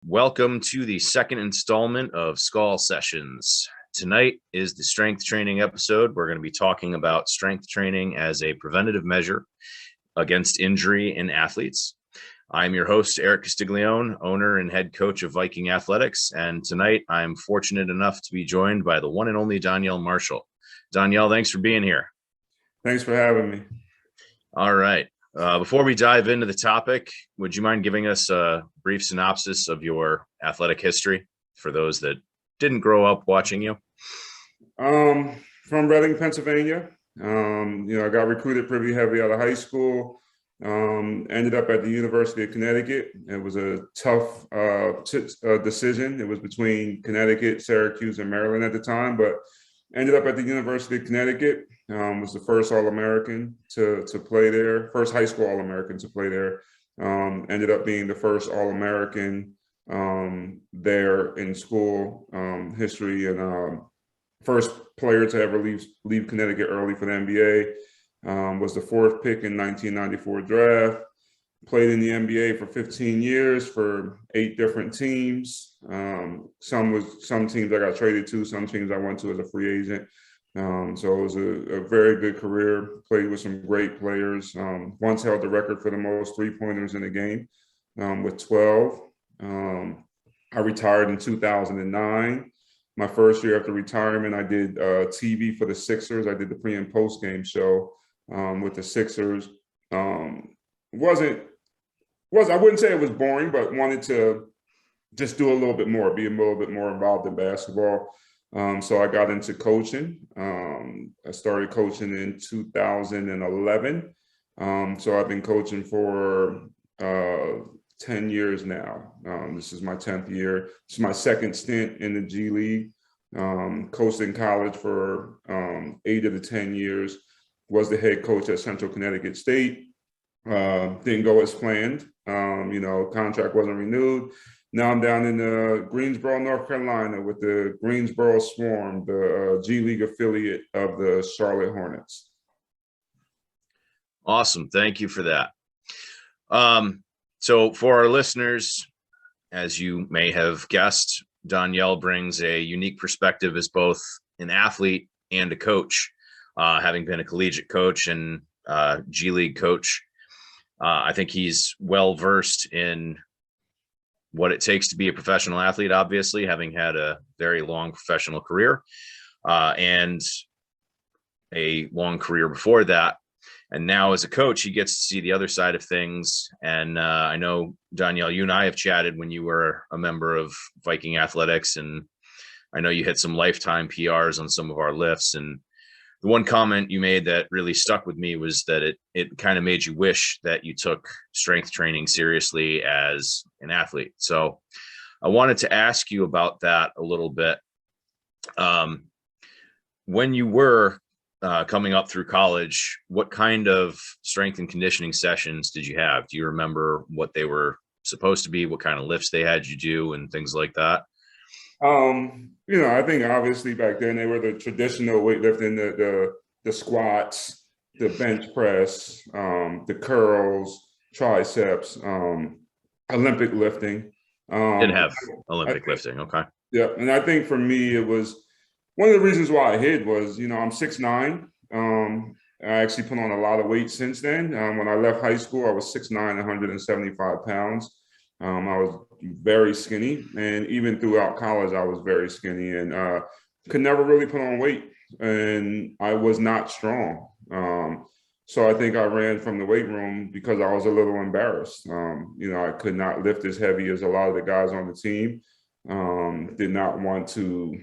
Welcome to the second installment of Skol Sessions. Tonight is the strength training episode. We're going to be talking about strength training as a preventative measure against injury in athletes. I'm your host, Erik Castiglione, owner and head coach of Viking Athletics. And tonight I'm fortunate enough to be joined by the one and only Donyell Marshall. Donyell, thanks for being here. Thanks for having me. All right. Before we dive into the topic, would you mind giving us a brief synopsis of your athletic history for those that didn't grow up watching you? From Reading, Pennsylvania. I got recruited pretty heavy out of high school. Ended up at the University of Connecticut. It was a tough decision. It was between Connecticut, Syracuse, and Maryland at the time, but ended up at the University of Connecticut. Was the first All-American to play there, first high school All-American to play there. Ended up being the first All-American there in school history, and first player to ever leave Connecticut early for the NBA. Was the fourth pick in 1994 draft. Played in the NBA for 15 years for 8 different teams. Some teams I got traded to, some teams I went to as a free agent. So it was a very good career. Played with some great players. Once held the record for the most three-pointers in a game with 12. I retired in 2009. My first year after retirement, I did TV for the Sixers. I did the pre- and post-game show with the Sixers. I wouldn't say it was boring, but wanted to just do a little bit more, be a little bit more involved in basketball. So I got into coaching. I started coaching in 2011. So I've been coaching for 10 years now. This is my 10th year. This is my second stint in the G League. Coached in college for 8 of the 10 years. Was the head coach at Central Connecticut State. Didn't go as planned. Contract wasn't renewed. Now I'm down in Greensboro, North Carolina with the Greensboro Swarm, the G League affiliate of the Charlotte Hornets. Awesome. Thank you for that. So for our listeners, as you may have guessed, Donyell brings a unique perspective as both an athlete and a coach, having been a collegiate coach and G League coach. I think he's well-versed in what it takes to be a professional athlete, obviously, having had a very long professional career and a long career before that. And now as a coach, he gets to see the other side of things. And I know, Donyell, you and I have chatted when you were a member of Viking Athletics, and I know you hit some lifetime PRs on some of our lifts. And the one comment you made that really stuck with me was that it kind of made you wish that you took strength training seriously as an athlete. So I wanted to ask you about that a little bit. When you were coming up through college, what kind of strength and conditioning sessions did you have? Do you remember what they were supposed to be, what kind of lifts they had you do and things like that? I think obviously back then they were the traditional weightlifting, the squats, the bench press, the curls, triceps, Olympic lifting. Didn't have Olympic lifting, okay. Yeah, and I think for me it was one of the reasons why I hid was, I'm 6'9". I actually put on a lot of weight since then. When I left high school, I was 6'9", 175 pounds. I was very skinny, and even throughout college, I was very skinny and could never really put on weight, and I was not strong. So I think I ran from the weight room because I was a little embarrassed. I could not lift as heavy as a lot of the guys on the team. Did not want to,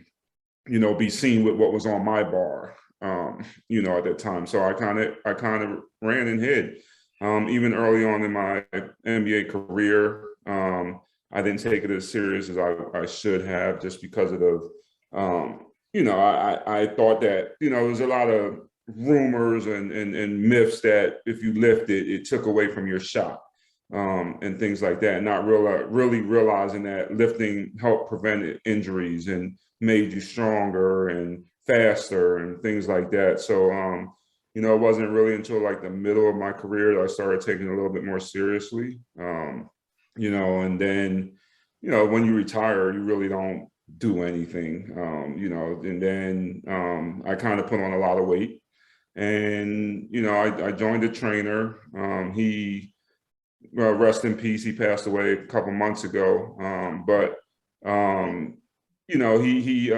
be seen with what was on my bar, at that time. So I kind of ran and hid. Even early on in my NBA career, I didn't take it as serious as I should have, just because of I thought that, there's a lot of rumors and myths that if you lifted, it took away from your shot and things like that. Not really realizing that lifting helped prevent injuries and made you stronger and faster and things like that. So, it wasn't really until like the middle of my career that I started taking it a little bit more seriously. And then you know, when you retire, you really don't do anything, you know, and then I kind of put on a lot of weight. And, you know, I joined a trainer. He, rest in peace, he passed away a couple months ago. But you know, he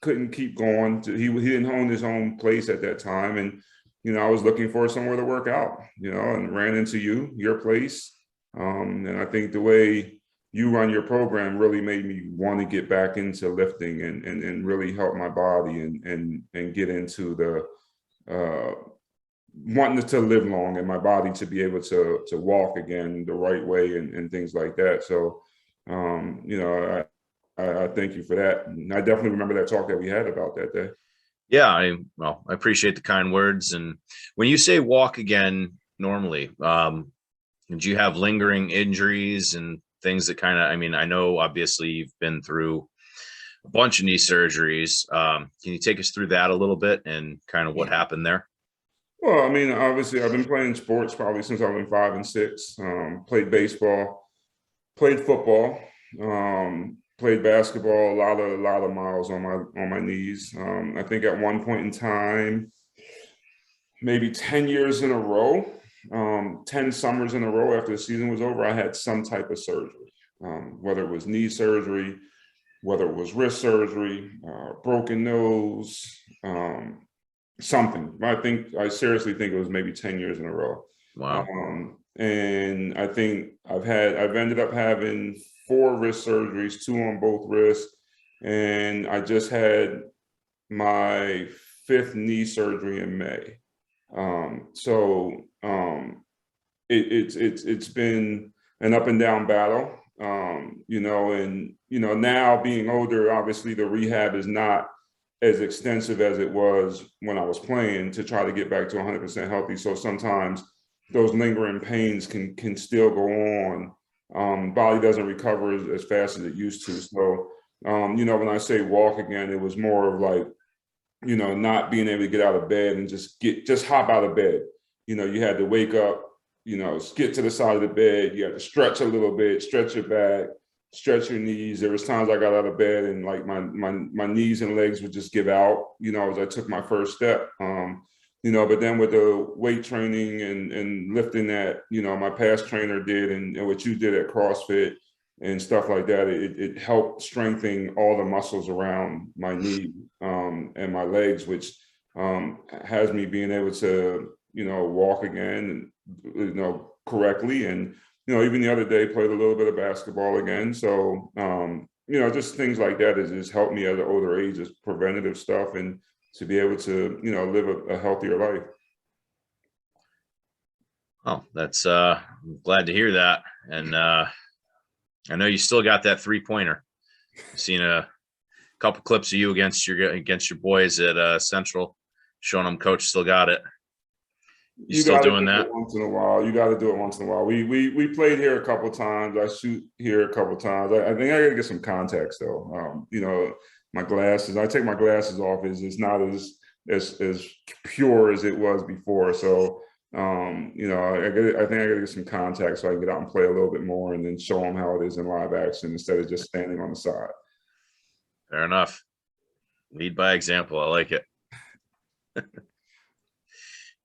couldn't keep going. He didn't own his own place at that time. And, you know, I was looking for somewhere to work out, you know, and ran into your place. And I think the way you run your program really made me want to get back into lifting and really help my body and get into the wanting to live long and my body to be able to walk again the right way and things like that. So, you know, I thank you for that. And I definitely remember that talk that we had about that day. Yeah, I appreciate the kind words. And when you say walk again normally, do you have lingering injuries and things that kind of, I mean, I know obviously you've been through a bunch of knee surgeries. Can you take us through that a little bit and kind of what happened there? Well, I mean, obviously I've been playing sports probably since I've been 5 and 6, played baseball, played football, played basketball, a lot of miles on my knees. I think at one point in time, maybe 10 years in a row, 10 summers in a row after the season was over, I had some type of surgery, whether it was knee surgery, whether it was wrist surgery, broken nose, something. I seriously think it was maybe 10 years in a row. Wow. And I think I've ended up having 4 wrist surgeries, 2 on both wrists. And I just had my 5th knee surgery in May. It's been an up and down battle, you know, and, you know, now being older, obviously the rehab is not as extensive as it was when I was playing to try to get back to 100% healthy. So sometimes those lingering pains can still go on. Body doesn't recover as fast as it used to. So, you know, when I say walk again, it was more of like, you know, not being able to get out of bed and just hop out of bed. You know, you had to wake up, you know, get to the side of the bed. You had to stretch a little bit, stretch your back, stretch your knees. There was times I got out of bed and like my knees and legs would just give out, you know, as I took my first step. You know, but then with the weight training and lifting that, you know, my past trainer did and what you did at CrossFit and stuff like that, it helped strengthen all the muscles around my knee and my legs, which has me being able to, you know, walk again, you know, correctly. And, you know, even the other day played a little bit of basketball again. So, you know, just things like that has helped me at an older age, is preventative stuff, and to be able to, you know, live a healthier life. Oh, that's I'm glad to hear that. And I know you still got that 3-pointer. I've seen a couple clips of you against your boys at Central, showing them coach still got it. You still doing that? Once in a while. You got to do it once in a while. We played here a couple times. I shoot here a couple times. I think I got to get some context though. You know, my glasses. I take my glasses off. It's not as pure as it was before. So you know, I think I got to get some contact so I can get out and play a little bit more, and then show them how it is in live action instead of just standing on the side. Fair enough. Lead by example. I like it.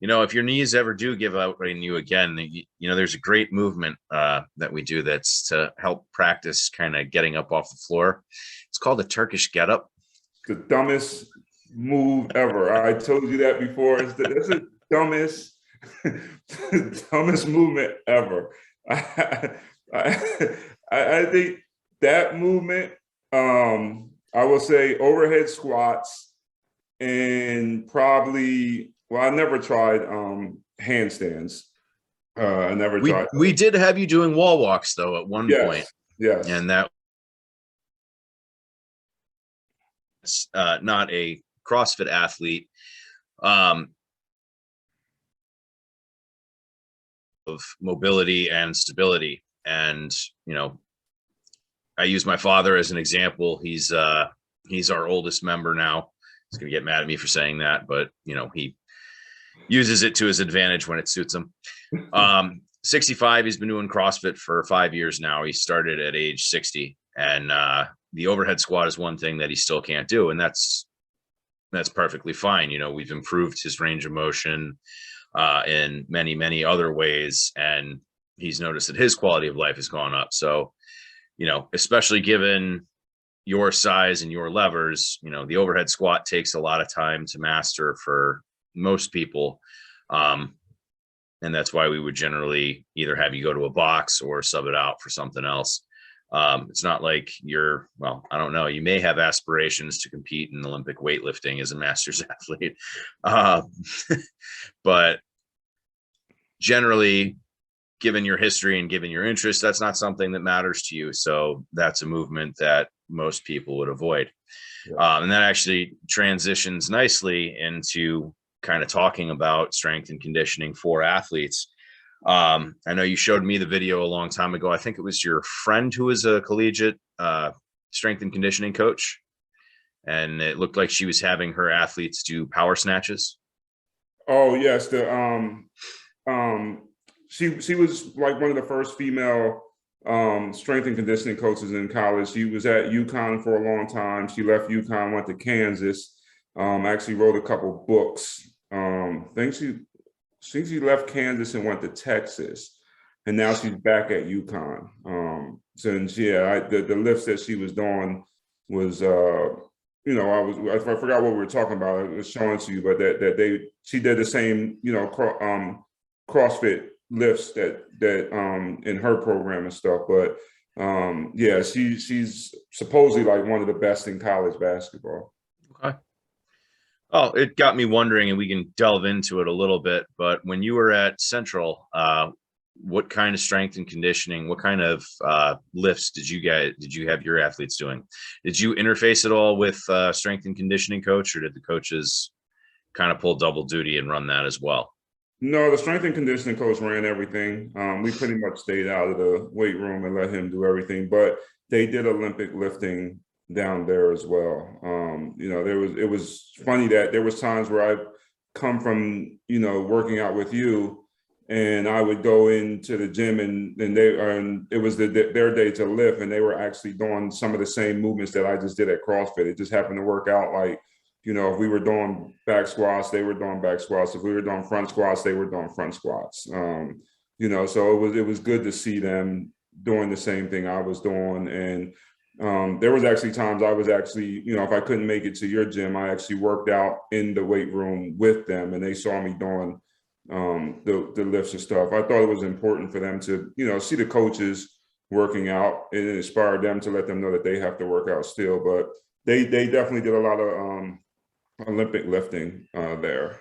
You know, if your knees ever do give out in you again, you know, there's a great movement that we do that's to help practice kind of getting up off the floor. It's called the Turkish get up. The dumbest move ever. I told you that before. That's the dumbest dumbest movement ever. I think that movement, I will say overhead squats and probably, well, I never tried handstands. I never tried. We did have you doing wall walks though at one point. Yes. And that's not a CrossFit athlete. Of mobility and stability. And, you know, I use my father as an example. He's our oldest member now. He's going to get mad at me for saying that, but, you know, he uses it to his advantage when it suits him. 65. He's been doing CrossFit for 5 years now. He started at age 60, and the overhead squat is one thing that he still can't do, and that's perfectly fine. We've improved his range of motion in many, many other ways, and he's noticed that his quality of life has gone up. So, especially given your size and your levers, the overhead squat takes a lot of time to master for most people. And that's why we would generally either have you go to a box or sub it out for something else. It's not like I don't know, you may have aspirations to compete in Olympic weightlifting as a master's athlete. But generally, given your history and given your interest, that's not something that matters to you. So that's a movement that most people would avoid. Yeah. And that actually transitions nicely into kind of talking about strength and conditioning for athletes. I know you showed me the video a long time ago. I think it was your friend who was a collegiate strength and conditioning coach, and it looked like she was having her athletes do power snatches. Oh yes, she was like one of the first female strength and conditioning coaches in college. She was at UConn for a long time. She left UConn, went to Kansas. Actually wrote a couple books. I think she left Kansas and went to Texas, and now she's back at UConn. The lifts that she was doing was, I forgot what we were talking about. I was showing to you, but she did the same, CrossFit lifts that in her program and stuff. But she's supposedly like one of the best in college basketball. Okay. Oh, it got me wondering, and we can delve into it a little bit, but when you were at Central, what kind of strength and conditioning, what kind of lifts did you have your athletes doing? Did you interface at all with strength and conditioning coach, or did the coaches kind of pull double duty and run that as well? No, the strength and conditioning coach ran everything. We pretty much stayed out of the weight room and let him do everything, but they did Olympic lifting down there as well. It was funny that there was times where I've come from, working out with you, and I would go into the gym and it was their day to lift, and they were actually doing some of the same movements that I just did at CrossFit. It just happened to work out like, if we were doing back squats, they were doing back squats. If we were doing front squats, they were doing front squats. So it was good to see them doing the same thing I was doing. And there was actually times I was actually, if I couldn't make it to your gym, I actually worked out in the weight room with them, and they saw me doing the lifts and stuff. I thought it was important for them to, see the coaches working out, and it inspired them to let them know that they have to work out still. But they definitely did a lot of Olympic lifting there.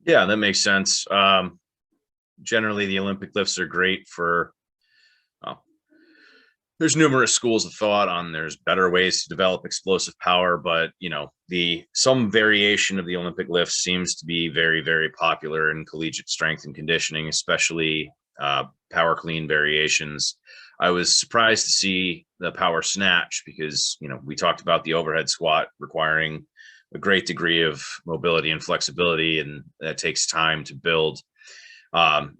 Yeah, that makes sense. Generally, the Olympic lifts are great for, there's numerous schools of thought on there's better ways to develop explosive power, but some variation of the Olympic lift seems to be very, very popular in collegiate strength and conditioning, especially power clean variations. I was surprised to see the power snatch because, we talked about the overhead squat requiring a great degree of mobility and flexibility, and that takes time to build.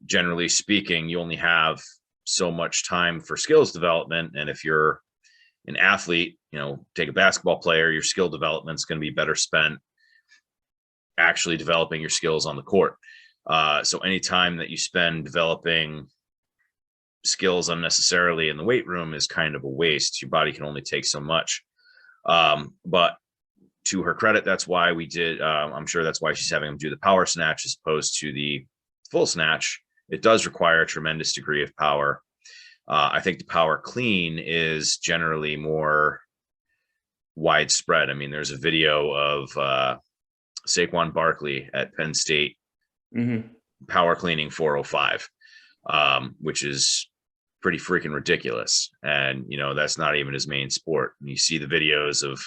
Generally speaking, you only have so much time for skills development. And if you're an athlete, take a basketball player, your skill development is going to be better spent actually developing your skills on the court. So any time that you spend developing skills unnecessarily in the weight room is kind of a waste. Your body can only take so much. But to her credit, that's why we did, I'm sure that's why she's having them do the power snatch as opposed to the full snatch. It does require a tremendous degree of power. I think the power clean is generally more widespread. I mean, there's a video of Saquon Barkley at Penn State power cleaning 405, which is pretty freaking ridiculous. And, that's not even his main sport. And you see the videos of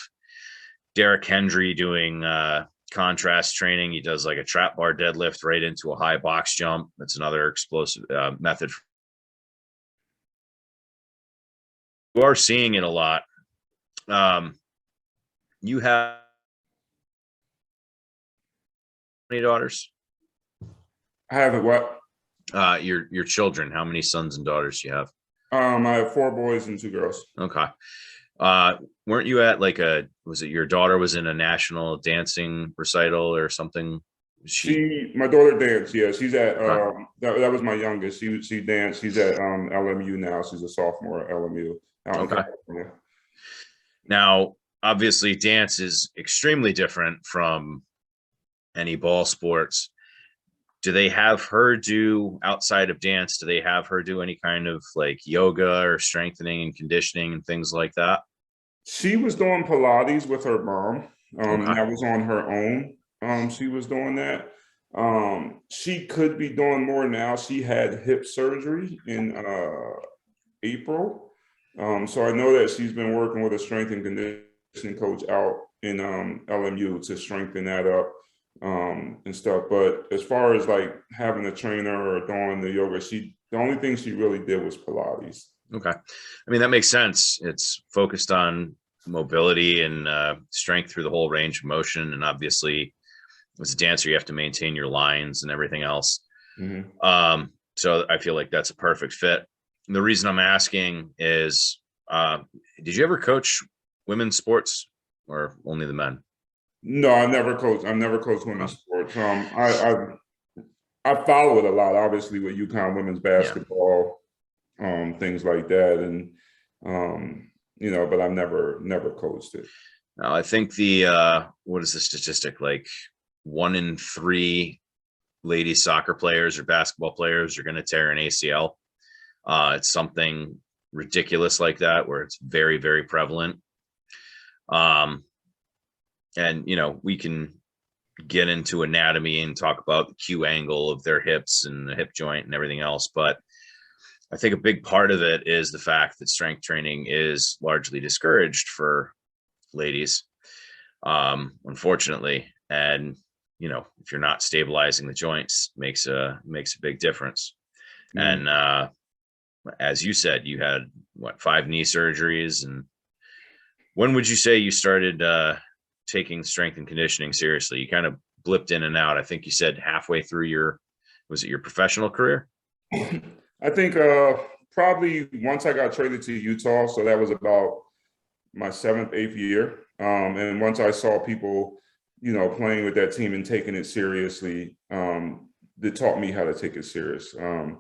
Derrick Henry doing contrast training. He does like a trap bar deadlift right into a high box jump. That's another explosive method. You are seeing it a lot. You have how many daughters? I haven't what? Your children. How many sons and daughters do you have? I have 4 boys and 2 girls. Okay. Uh, weren't you at like was it your daughter was in a national dancing recital or something? My daughter danced. Yeah, she's at Okay. that was my youngest. She danced. She's at LMU now. She's a sophomore at LMU out in Okay. California. Now, obviously, dance is extremely different from any ball sports. Do they have her do outside of dance? Do they have her do any kind of like yoga or strengthening and conditioning and things like that? She was doing Pilates with her mom, and Okay. that was on her own. She was doing that. She could be doing more now. She had hip surgery in April. So I know that she's been working with a strength and conditioning coach out in LMU to strengthen that up and stuff. But as far as like having a trainer or doing the yoga, the only thing she really did was Pilates. Okay. I mean, that makes sense. It's focused on mobility and strength through the whole range of motion. And obviously, as a dancer, you have to maintain your lines and everything else. Mm-hmm. So I feel like that's a perfect fit. And the reason I'm asking is, did you ever coach women's sports or only the men? No, I never coached. I never coached Oh, women's sports. I follow it a lot, obviously, with UConn women's yeah. basketball, things like that, and but I've never coached it. Now, I think what is the statistic? Like 1 in 3 ladies soccer players or basketball players are going to tear an ACL. It's something ridiculous like that where it's very, very prevalent. And we can get into anatomy and talk about the Q angle of their hips and the hip joint and everything else. But I think a big part of it is the fact that strength training is largely discouraged for ladies, unfortunately. And if you're not stabilizing the joints, makes a big difference. Mm. And as you said, you had 5 knee surgeries. And when would you say you started taking strength and conditioning seriously? You kind of blipped in and out. I think you said halfway through was it your professional career? I think probably once I got traded to Utah, so that was about my 7th, 8th year. And once I saw people, playing with that team and taking it seriously, they taught me how to take it serious. So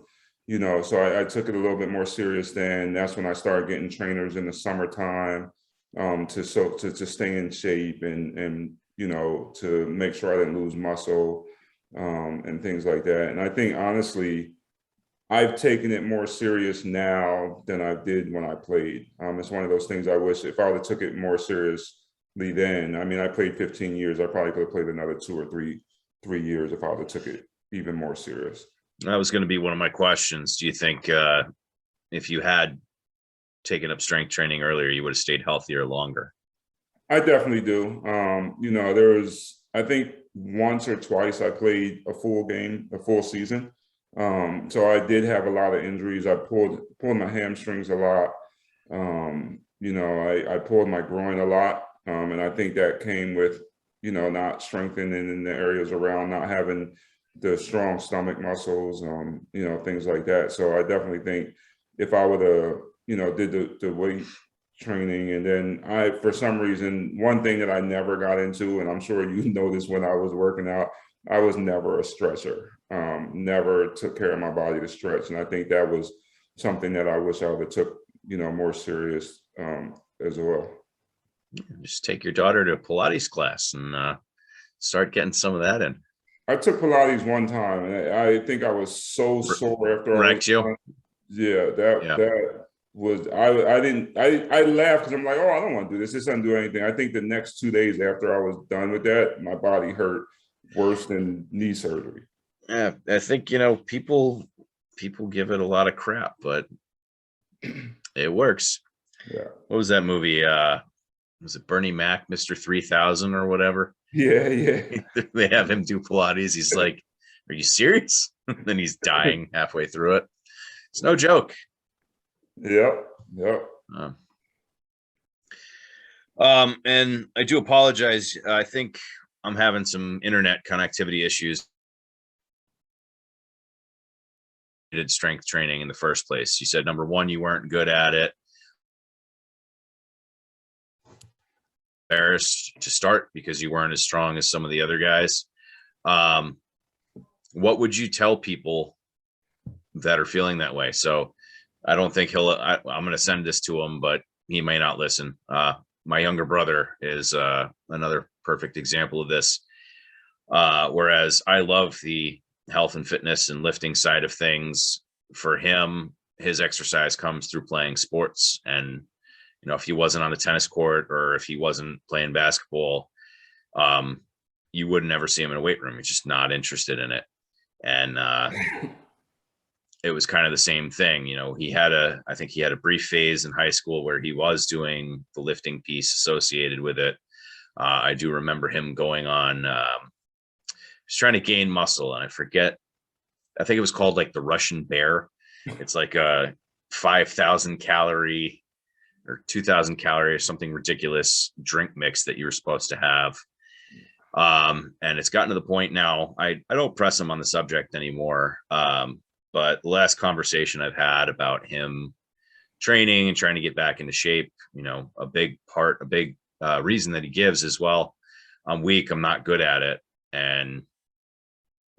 I took it a little bit more serious then. That's when I started getting trainers in the summertime to stay in shape and to make sure I didn't lose muscle and things like that. And I think honestly, I've taken it more serious now than I did when I played. It's one of those things I wish if I would have took it more seriously then. I mean, I played 15 years. I probably could have played another 2 or 3 years if I would have took it even more serious. That was going to be one of my questions. Do you think if you had taken up strength training earlier, you would have stayed healthier longer? I definitely do. There was, I think once or twice I played a full season. So I did have a lot of injuries. I pulled my hamstrings a lot. I pulled my groin a lot. And I think that came with, not strengthening in the areas around, not having the strong stomach muscles, things like that. So I definitely think if I would have, did the weight training, and then for some reason, one thing that I never got into, and I'm sure you noticed when I was working out, I was never a stretcher. Never took care of my body to stretch. And I think that was something that I wish I would have took, more serious as well. Just take your daughter to a Pilates class and start getting some of that in. I took Pilates one time, and I think I was so sore after I was Wrecked you? done. Yeah, Yeah. that was I laughed because I'm like, oh, I don't want to do this. This doesn't do anything. I think the next 2 days after I was done with that, my body hurt worse than knee surgery. Yeah, I think people give it a lot of crap, but it works. Yeah. What was that movie? Was it Bernie Mac, Mr. 3000 or whatever? Yeah, yeah. They have him do Pilates. He's like, "Are you serious?" Then he's dying halfway through it. It's no joke. Yep. Yep. And I do apologize. I think I'm having some internet connectivity issues. strength training in the first place? You said, number one, you weren't good at it. Embarrassed to start because you weren't as strong as some of the other guys. What would you tell people that are feeling that way? So I don't think I'm going to send this to him, but he may not listen. My younger brother is another perfect example of this. Whereas I love the health and fitness and lifting side of things. For him, his exercise comes through playing sports. And, you know, if he wasn't on the tennis court or if he wasn't playing basketball, you would never see him in a weight room. He's just not interested in it. And it was kind of the same thing. You know, I think he had a brief phase in high school where he was doing the lifting piece associated with it. I do remember him going on, he's trying to gain muscle, and I think it was called like the Russian Bear. It's like a 5,000 calorie or 2,000 calorie or something ridiculous drink mix that you were supposed to have. And it's gotten to the point now, I don't press him on the subject anymore. But the last conversation I've had about him training and trying to get back into shape, you know, a big reason that he gives is, well, I'm weak, I'm not good at it, and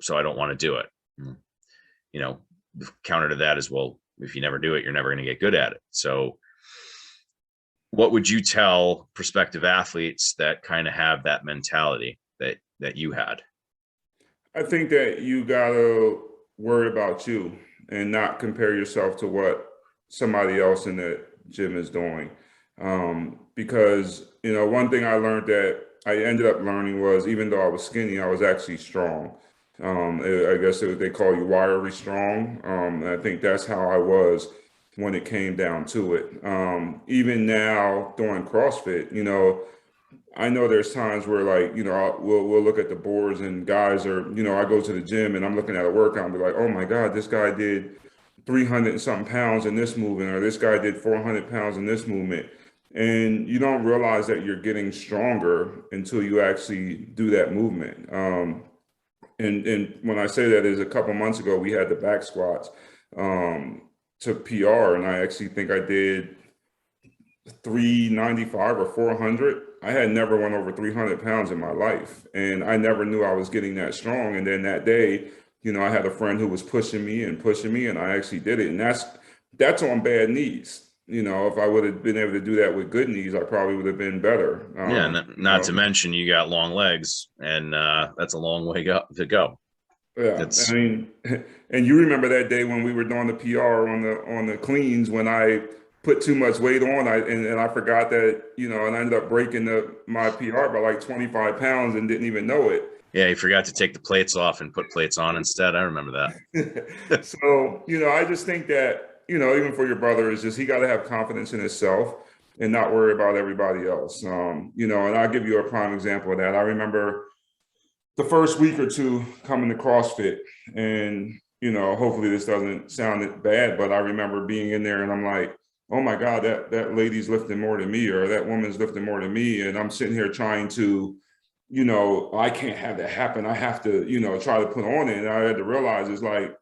so I don't want to do it. You know, the counter to that is, well, if you never do it, you're never going to get good at it. So what would you tell prospective athletes that kind of have that mentality that you had? I think that you gotta worry about you and not compare yourself to what somebody else in the gym is doing. Because, you know, one thing I learned that I ended up learning was, even though I was skinny, I was actually strong. I guess they call you wiry strong. And I think that's how I was when it came down to it. Even now doing CrossFit, you know, I know there's times where, like, you know, we'll look at the boards and guys are, you know, I go to the gym and I'm looking at a workout and be like, oh my God, this guy did 300 and something pounds in this movement, or this guy did 400 pounds in this movement. And you don't realize that you're getting stronger until you actually do that movement. And when I say that, is a couple months ago, we had the back squats to PR, and I actually think I did 395 or 400. I had never went over 300 pounds in my life, and I never knew I was getting that strong. And then that day, you know, I had a friend who was pushing me, and I actually did it. And that's on bad knees. You know, if I would have been able to do that with good knees, I probably would have been better. Yeah, not to mention you got long legs, and that's a long way to go. Yeah, I mean, and you remember that day when we were doing the PR on the cleans, when I put too much weight on, and I forgot that, you know, and I ended up breaking my PR by like 25 pounds and didn't even know it. Yeah, you forgot to take the plates off and put plates on instead. I remember that. So, you know, I just think that, you know, even for your brother, is just, he got to have confidence in himself and not worry about everybody else. You know, and I'll give you a prime example of that. I remember the first week or two coming to CrossFit, and, you know, hopefully this doesn't sound bad, but I remember being in there and I'm like, oh my God, that lady's lifting more than me, or that woman's lifting more than me. And I'm sitting here trying to, you know, I can't have that happen. I have to, you know, try to put on it. And I had to realize, it's like,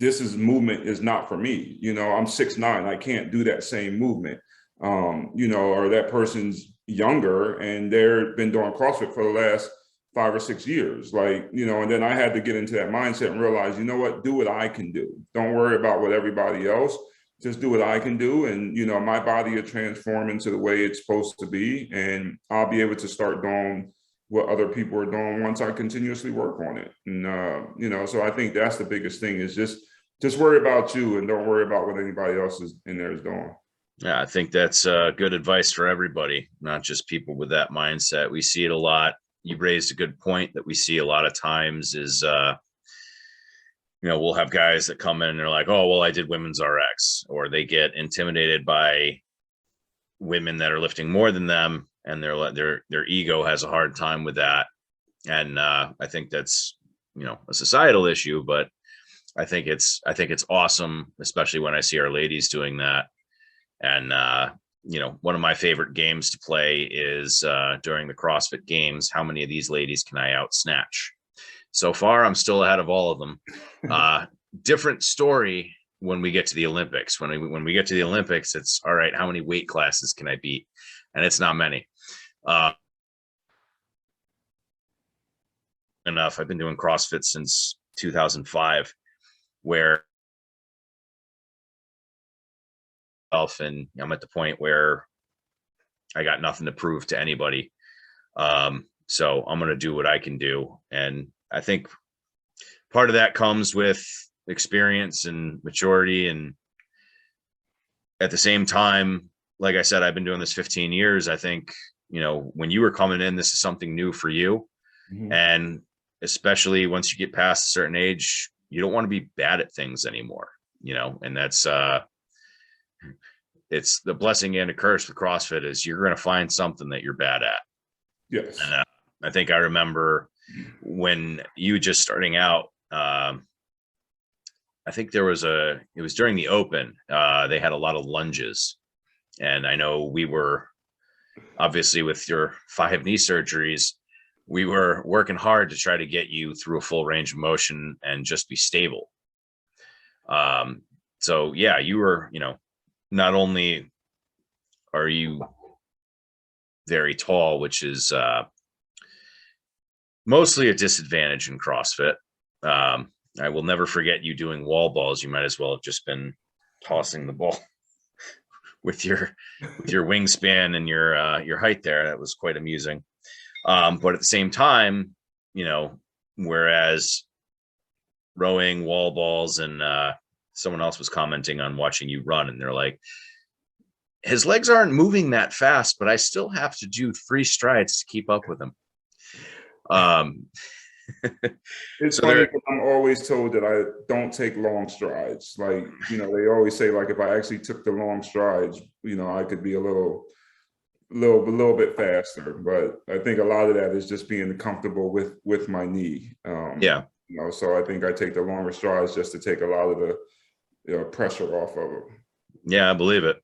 movement is not for me. You know, I'm 6'9", I can't do that same movement. You know, or that person's younger and they've been doing CrossFit for the last 5 or 6 years. Like, you know, and then I had to get into that mindset and realize, you know what, do what I can do. Don't worry about what everybody else, just do what I can do. And, you know, my body will transform into the way it's supposed to be. And I'll be able to start doing what other people are doing once I continuously work on it. And, you know, so I think that's the biggest thing, is just worry about you and don't worry about what anybody else is in there is doing. Yeah, I think that's good advice for everybody, not just people with that mindset. We see it a lot. You raised a good point that we see a lot of times is, you know, we'll have guys that come in and they're like, oh, well, I did women's RX, or they get intimidated by women that are lifting more than them, and their ego has a hard time with that. And I think that's, you know, a societal issue, but I think it's awesome, especially when I see our ladies doing that. And you know, one of my favorite games to play is during the CrossFit Games, how many of these ladies can I out snatch? So far, I'm still ahead of all of them. different story when we get to the Olympics. When we get to the Olympics, it's all right. How many weight classes can I beat? And it's not many. Enough. I've been doing CrossFit since 2005, where and I'm at the point where I got nothing to prove to anybody. So I'm going to do what I can do. And I think part of that comes with experience and maturity. And at the same time, like I said, I've been doing this 15 years. I think, when you were coming in, this is something new for you. Mm-hmm. And especially once you get past a certain age, you don't want to be bad at things anymore, and that's, it's the blessing and a curse with CrossFit is you're going to find something that you're bad at. Yes. And I think I remember when you just starting out, I think it was during the Open, they had a lot of lunges. And I know we were obviously with your 5 knee surgeries, we were working hard to try to get you through a full range of motion and just be stable. So yeah, you were, not only are you very tall, which is mostly a disadvantage in CrossFit. I will never forget you doing wall balls. You might as well have just been tossing the ball with your wingspan and your height there. That was quite amusing. But at the same time, whereas rowing, wall balls, and someone else was commenting on watching you run, and they're like, his legs aren't moving that fast, but I still have to do 3 strides to keep up with him. It's funny because I'm always told that I don't take long strides. Like, they always say, like, if I actually took the long strides, I could be a little bit faster. But I think a lot of that is just being comfortable with my knee. So I think I take the longer strides just to take a lot of the pressure off of it. Yeah, I believe it.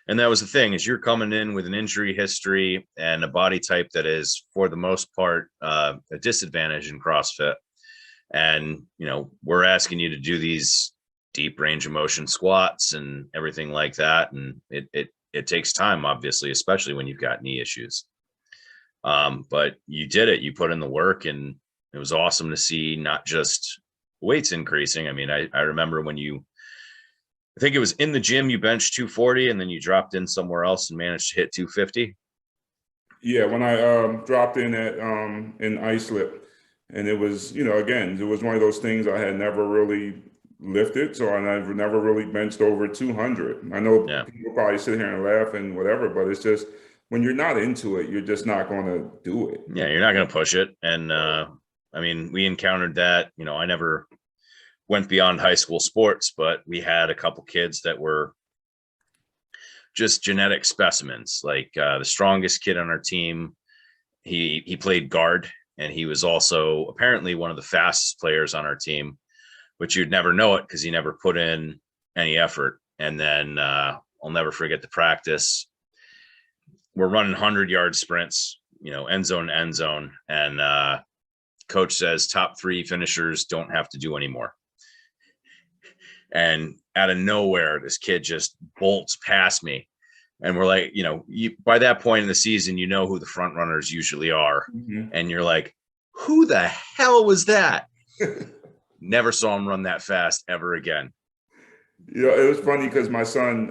And that was the thing, is you're coming in with an injury history and a body type that is, for the most part, a disadvantage in CrossFit. And, we're asking you to do these deep range of motion squats and everything like that. And it takes time, obviously, especially when you've got knee issues. But you did it. You put in the work, and it was awesome to see not just weights increasing. I mean, I remember when I think it was in the gym, you benched 240 and then you dropped in somewhere else and managed to hit 250. Yeah, when I dropped in at in islip, and it was, again, it was one of those things I had never really lifted, so I never really benched over 200. I know people probably sit here and laugh and whatever, but it's just when you're not into it, you're just not going to do it. Yeah, you're not going to push it. And I mean, we encountered that. I never went beyond high school sports, but we had a couple kids that were just genetic specimens. Like the strongest kid on our team, he played guard, and he was also apparently one of the fastest players on our team, but you'd never know it because he never put in any effort. And then I'll never forget the practice. We're running 100-yard sprints, end zone to end zone. And coach says top 3 finishers don't have to do anymore. And out of nowhere, this kid just bolts past me. And we're like, by that point in the season, who the front runners usually are. Mm-hmm. And you're like, who the hell was that? Never saw him run that fast ever again. It was funny because my son,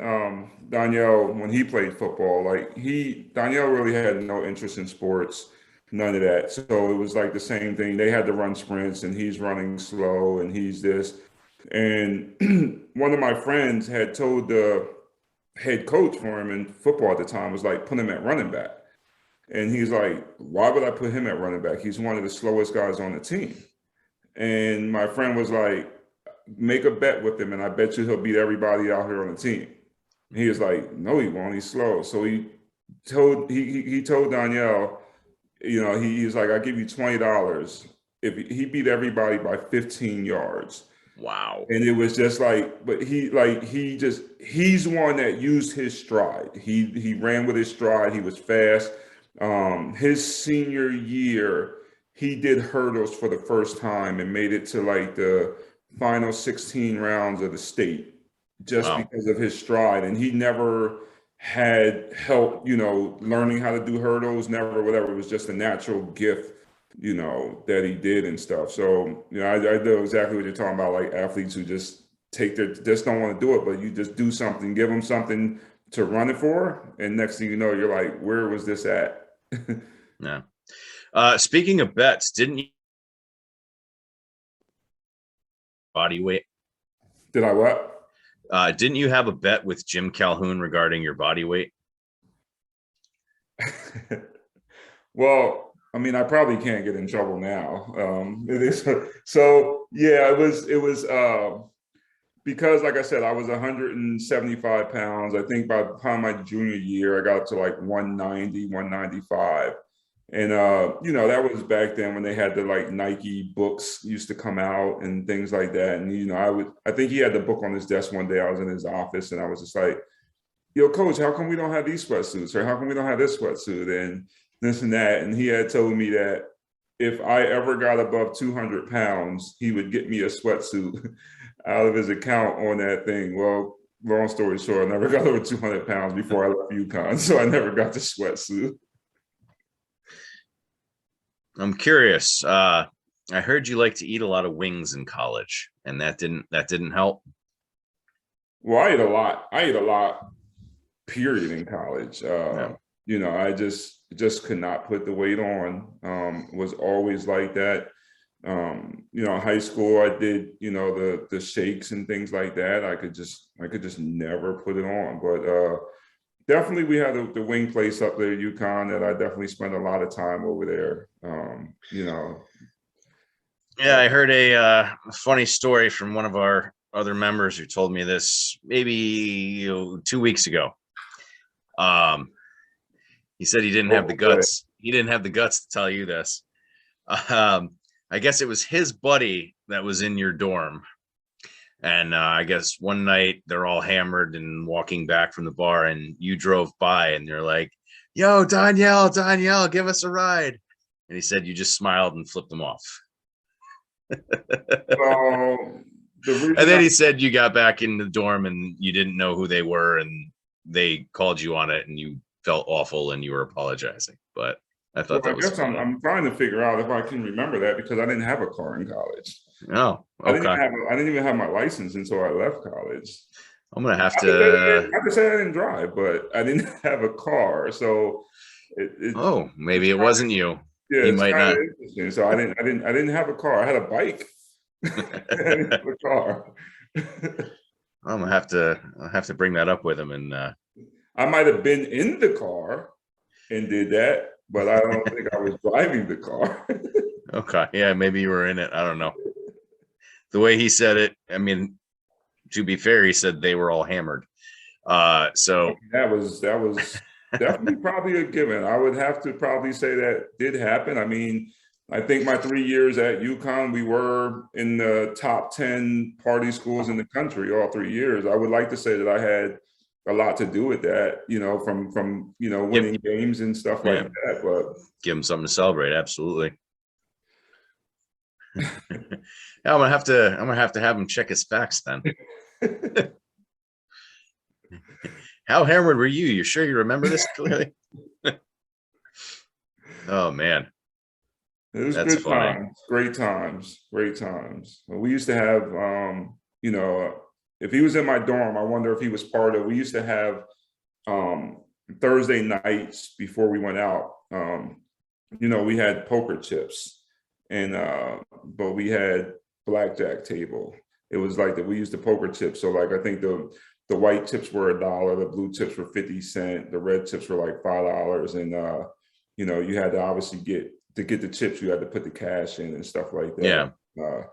Donyell, when he played football, Donyell really had no interest in sports, none of that. So it was like the same thing. They had to run sprints, and he's running slow, and he's this. And one of my friends had told the head coach for him in football at the time, was like, put him at running back. And he's like, why would I put him at running back? He's one of the slowest guys on the team. And my friend was like, make a bet with him, and I bet you he'll beat everybody out here on the team. And he was like, no, he won't. He's slow. So he told Donyell, he was like, I'll give you $20 if he beat everybody by 15 yards. Wow. And it was just like, but he's one that used his stride. He ran with his stride. He was fast. His senior year, he did hurdles for the first time and made it to like the final 16 rounds of the state just Wow. because of his stride. And he never had help, learning how to do hurdles, never whatever. It was just a natural gift, that he did and stuff. So, I know exactly what you're talking about, like athletes who just just don't want to do it, but you just do something, give them something to run it for. And next thing you know, you're like, where was this at? Yeah. Speaking of bets, didn't you body weight? Did I what? Didn't you have a bet with Jim Calhoun regarding your body weight? Well, I mean, I probably can't get in trouble now. It is so. Yeah, it was because, like I said, I was 175 pounds. I think by the time my junior year, I got up to like 190, 195. And that was back then when they had the like Nike books used to come out and things like that. And I think he had the book on his desk one day. I was in his office and I was just like, yo, coach, how come we don't have these sweatsuits? Or how come we don't have this sweatsuit? And this and that. And he had told me that if I ever got above 200 pounds, he would get me a sweatsuit out of his account on that thing. Well, long story short, I never got over 200 pounds before I left UConn. So I never got the sweatsuit. I'm curious. I heard you like to eat a lot of wings in college, and that didn't help. Well, I ate a lot, period, in college. Yeah. I just could not put the weight on. Was always like that. In high school, I did, the shakes and things like that. I could just never put it on. But definitely we had the wing place up there at UConn that I definitely spent a lot of time over there. Yeah, I heard a funny story from one of our other members who told me this maybe 2 weeks ago. He said he didn't have the guts. He didn't have the guts to tell you this. I guess it was his buddy that was in your dorm. And I guess one night they're all hammered and walking back from the bar, and you drove by and you're like, yo, Donyell, give us a ride. And he said you just smiled and flipped him off. And then he said you got back in the dorm and you didn't know who they were, and they called you on it and you felt awful and you were apologizing. But I thought that was funny. I'm trying to figure out if I can remember that because I didn't have a car in college. Oh, okay. I didn't even have my license until I left college. I'm gonna have to. I have to say I didn't drive, but I didn't have a car, so. Maybe it wasn't you. Yeah, you might not. Interesting. So I didn't have a car. I had a bike. I didn't have a car. I'll have to bring that up with him, and I might have been in the car and did that, but I don't think I was driving the car. Okay, yeah, maybe you were in it. I don't know. The way he said it, I mean, to be fair, he said they were all hammered. So that was definitely probably a given. I would have to probably say that did happen. I mean, I think my 3 years at UConn, we were in the top 10 party schools in the country all 3 years. I would like to say that I had a lot to do with that, from winning games and stuff like that. But give him something to celebrate. Absolutely. I'm gonna have to have him check his facts then. How hammered were you? You sure you remember this clearly? Oh man. It was That's good funny. times, great times. We used to have, if he was in my dorm, I wonder if he was part of. We used to have Thursday nights before we went out. We had poker chips, and but we had blackjack table. It was like that. We used the poker chips. So like I think the white chips were $1, the blue chips were 50 cents, the red chips were like $5, and you had to obviously get the chips, you had to put the cash in and stuff like that. Yeah.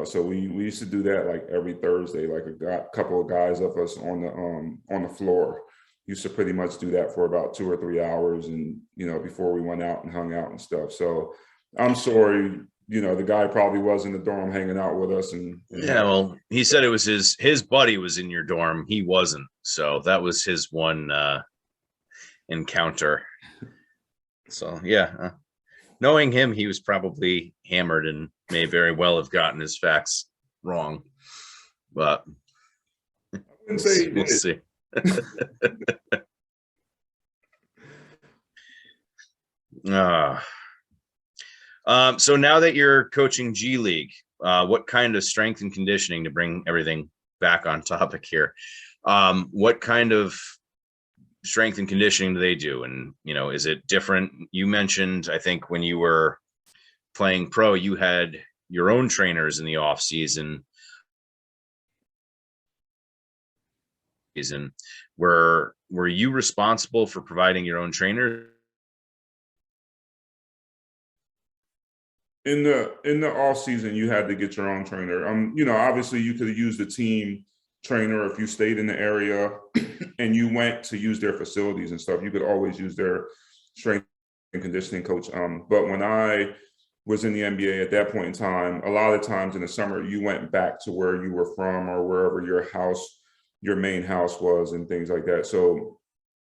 So we used to do that like every Thursday, like a couple of guys of us on the floor used to pretty much do that for about 2 or 3 hours, and before we went out and hung out and stuff. So I'm sorry, the guy probably was in the dorm hanging out with us, and yeah, well, he said it was his buddy was in your dorm, he wasn't, so that was his one encounter. So yeah, knowing him, he was probably hammered and may very well have gotten his facts wrong, but I wouldn't say he we'll did. see. So now that you're coaching G League, what kind of strength and conditioning, to bring everything back on topic here, what kind of strength and conditioning do they do? And, is it different? You mentioned, I think when you were playing pro, you had your own trainers in the off season. Were you responsible for providing your own trainer? In the off season, you had to get your own trainer. Obviously you could have used the team trainer if you stayed in the area and you went to use their facilities and stuff. You could always use their strength and conditioning coach. But when I was in the NBA at that point in time, a lot of times in the summer, you went back to where you were from or wherever your main house was and things like that. So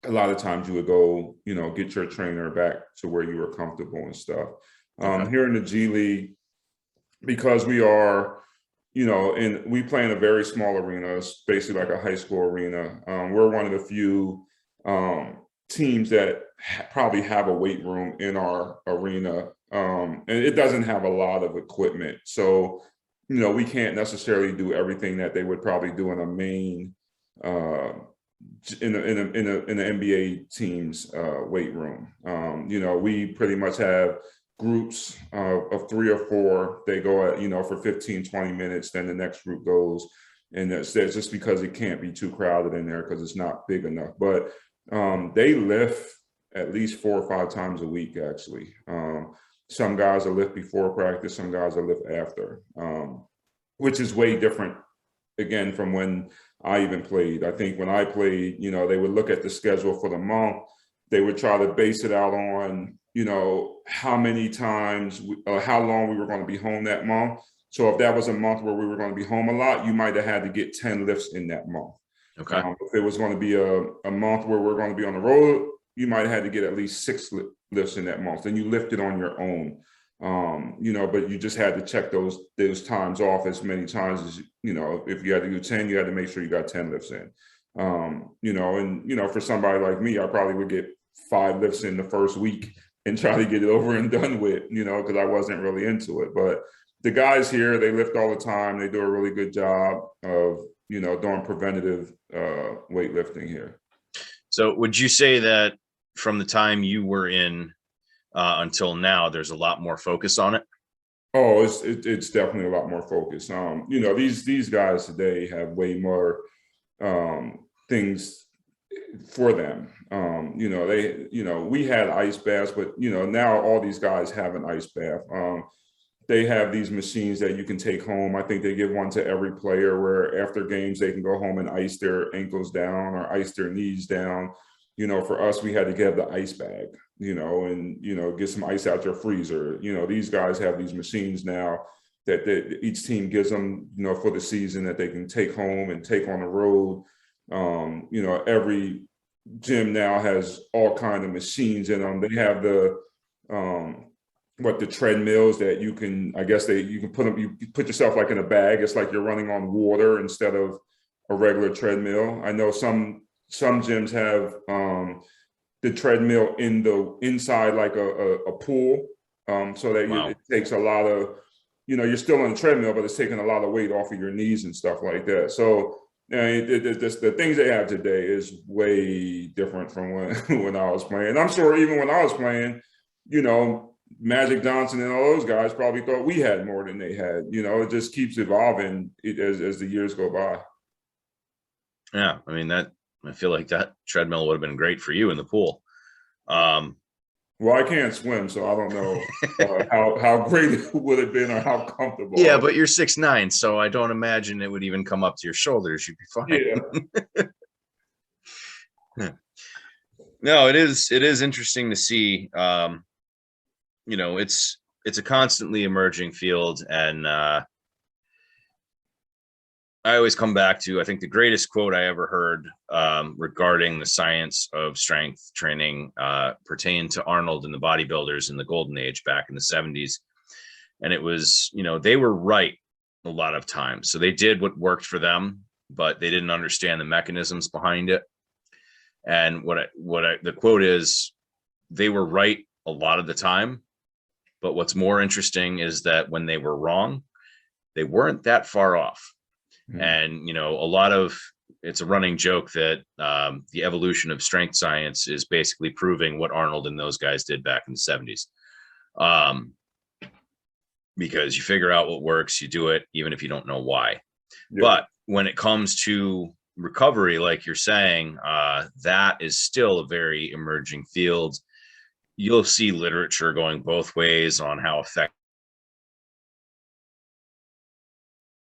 a lot of times you would go, get your trainer back to where you were comfortable and stuff. Okay. Here in the G League, because we are, and we play in a very small arena, it's basically like a high school arena. We're one of the few teams that probably have a weight room in our arena, and it doesn't have a lot of equipment. So, we can't necessarily do everything that they would probably do in a main in the NBA team's weight room. We pretty much have groups of 3 or 4. They go at, for 15, 20 minutes, then the next group goes. And that's just because it can't be too crowded in there because it's not big enough. But they lift at least 4 or 5 times a week, actually. Some guys will lift before practice, some guys will lift after, which is way different, again, from when I even played. I think when I played, they would look at the schedule for the month. They would try to base it out on, how many times, how long we were going to be home that month. So if that was a month where we were going to be home a lot, you might have had to get 10 lifts in that month. Okay. If it was going to be a month where we're going to be on the road, you might have had to get at least 6 lifts in that month. Then you lifted on your own, but you just had to check those times off as many times as, if you had to do 10, you had to make sure you got 10 lifts in. For somebody like me, I probably would get 5 lifts in the first week and try to get it over and done with, because I wasn't really into it. But the guys here, they lift all the time. They do a really good job of, doing preventative weightlifting here. So would you say that from the time you were in until now, there's a lot more focus on it? Oh, it's definitely a lot more focus. These guys today have way more things for them. We had ice baths, but now all these guys have an ice bath. They have these machines that you can take home. I think they give one to every player where after games they can go home and ice their ankles down or ice their knees down. For us, we had to get the ice bag, and get some ice out your freezer. These guys have these machines now that each team gives them, for the season that they can take home and take on the road. Every gym now has all kinds of machines in them. They have the treadmills that you can, you can put them, you put yourself like in a bag. It's like you're running on water instead of a regular treadmill. I know some gyms have the treadmill inside like a pool, so that Wow. it takes a lot of, you're still on the treadmill, but it's taking a lot of weight off of your knees and stuff like that. So the things they have today is way different from when I was playing. I'm sure even when I was playing, Magic Johnson and all those guys probably thought we had more than they had. It just keeps evolving as the years go by. Yeah, I mean, I feel like that treadmill would have been great for you in the pool. Well, I can't swim, so I don't know how great it would have been or how comfortable. Yeah, but you're 6'9", so I don't imagine it would even come up to your shoulders. You'd be fine. Yeah. No, it is interesting to see. It's a constantly emerging field, and I always come back to, I think the greatest quote I ever heard regarding the science of strength training pertained to Arnold and the bodybuilders in the golden age back in the 70s. And it was, they were right a lot of times. So they did what worked for them, but they didn't understand the mechanisms behind it. And the quote is, they were right a lot of the time, but what's more interesting is that when they were wrong, they weren't that far off. Mm-hmm. And, it's a running joke that the evolution of strength science is basically proving what Arnold and those guys did back in the 70s. Because you figure out what works, you do it, even if you don't know why. Yeah. But when it comes to recovery, like you're saying, that is still a very emerging field. You'll see literature going both ways on how effective.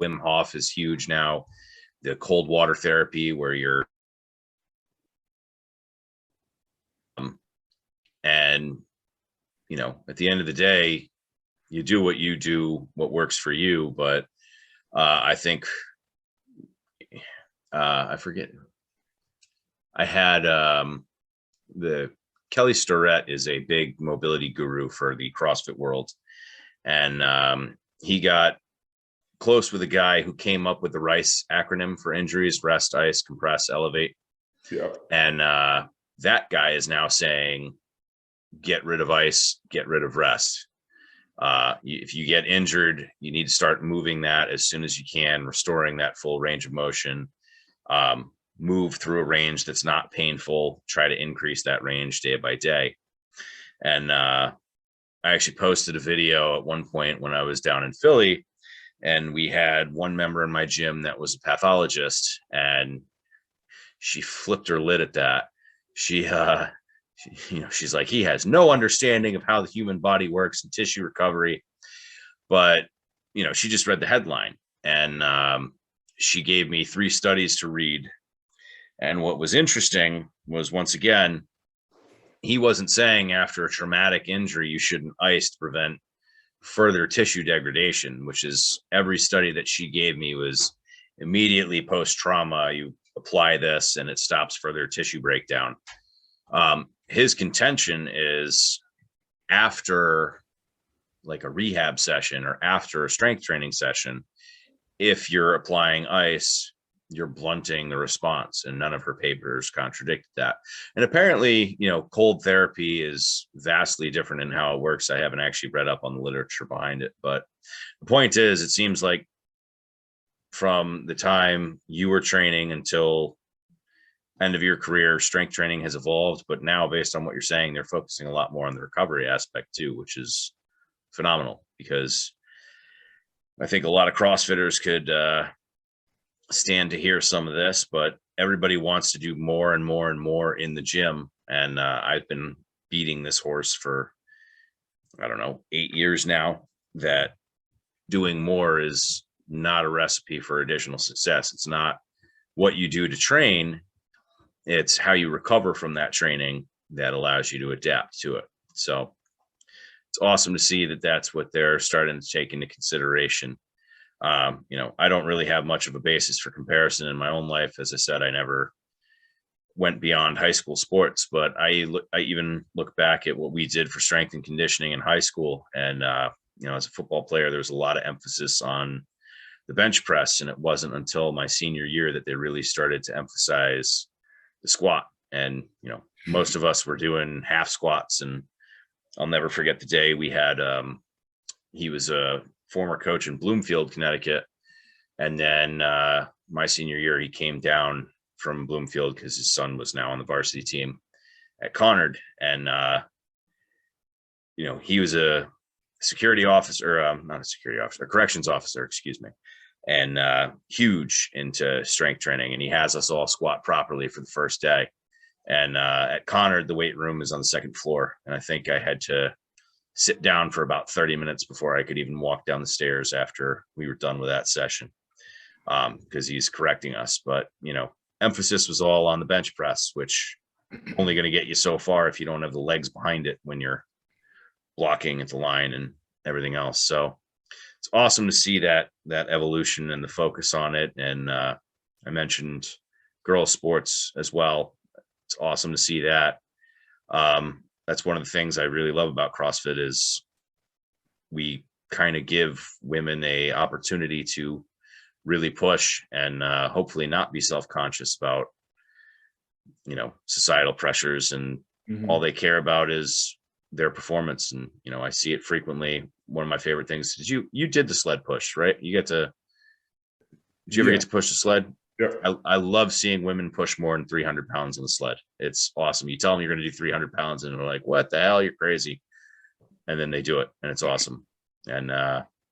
Wim Hof is huge now. The cold water therapy where you're and at the end of the day, you do what works for you. But I think I forget. I had the Kelly Starrett is a big mobility guru for the CrossFit world, and he got close with a guy who came up with the RICE acronym for injuries: rest, ice, compress, elevate. Yeah. And that guy is now saying, get rid of ice, get rid of rest. If you get injured, you need to start moving that as soon as you can, restoring that full range of motion. Move through a range that's not painful, try to increase that range day by day. And I actually posted a video at one point when I was down in Philly, and we had one member in my gym that was a pathologist, and she flipped her lid at that. She's like, he has no understanding of how the human body works and tissue recovery. But, she just read the headline, and she gave me 3 studies to read. And what was interesting was, once again, he wasn't saying after a traumatic injury you shouldn't ice to prevent further tissue degradation, which is every study that she gave me was immediately post-trauma. You apply this and it stops further tissue breakdown. His contention is, after like a rehab session or after a strength training session, if you're applying ice, you're blunting the response, and none of her papers contradicted that. And apparently, cold therapy is vastly different in how it works. I haven't actually read up on the literature behind it, but the point is, it seems like from the time you were training until end of your career, strength training has evolved. But now, based on what you're saying, they're focusing a lot more on the recovery aspect too, which is phenomenal, because I think a lot of CrossFitters could stand to hear some of this, but everybody wants to do more and more and more in the gym. And I've been beating this horse for, 8 years now, that doing more is not a recipe for additional success. It's not what you do to train, it's how you recover from that training that allows you to adapt to it. So it's awesome to see that that's what they're starting to take into consideration. I don't really have much of a basis for comparison in my own life. As I said, I never went beyond high school sports, but I even look back at what we did for strength and conditioning in high school. And, as a football player, there was a lot of emphasis on the bench press. And it wasn't until my senior year that they really started to emphasize the squat. And, most of us were doing half squats. And I'll never forget the day we had, he was a former coach in Bloomfield, Connecticut. And then my senior year, he came down from Bloomfield because his son was now on the varsity team at Conard. And, he was a security officer, not a security officer, a corrections officer, excuse me, and huge into strength training. And he has us all squat properly for the first day. And at Conard, the weight room is on the second floor. And I think I had to sit down for about 30 minutes before I could even walk down the stairs after we were done with that session, because he's correcting us. But, emphasis was all on the bench press, which only going to get you so far if you don't have the legs behind it when you're blocking at the line and everything else. So it's awesome to see that evolution and the focus on it. And I mentioned girls sports as well. It's awesome to see that. That's one of the things I really love about CrossFit is we kind of give women a opportunity to really push and hopefully not be self-conscious about, societal pressures, and all they care about is their performance. And, I see it frequently. One of my favorite things is you did the sled push, right? Did you ever get to push the sled? Yeah. I love seeing women push more than 300 pounds on the sled. It's awesome. You tell them you're going to do 300 pounds and they're like, what the hell? You're crazy. And then they do it, and it's awesome. And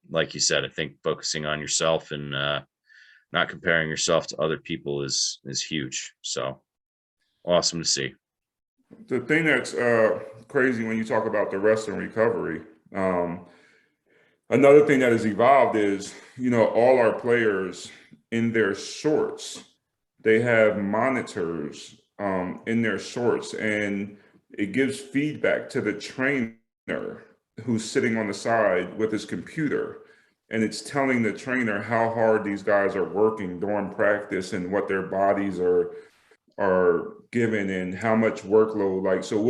like you said, I think focusing on yourself and not comparing yourself to other people is huge. So awesome to see. The thing that's crazy when you talk about the rest and recovery, another thing that has evolved is, all our players in their shorts, they have monitors in their shorts, and it gives feedback to the trainer who's sitting on the side with his computer. And it's telling the trainer how hard these guys are working during practice and what their bodies are given and how much workload. Like, so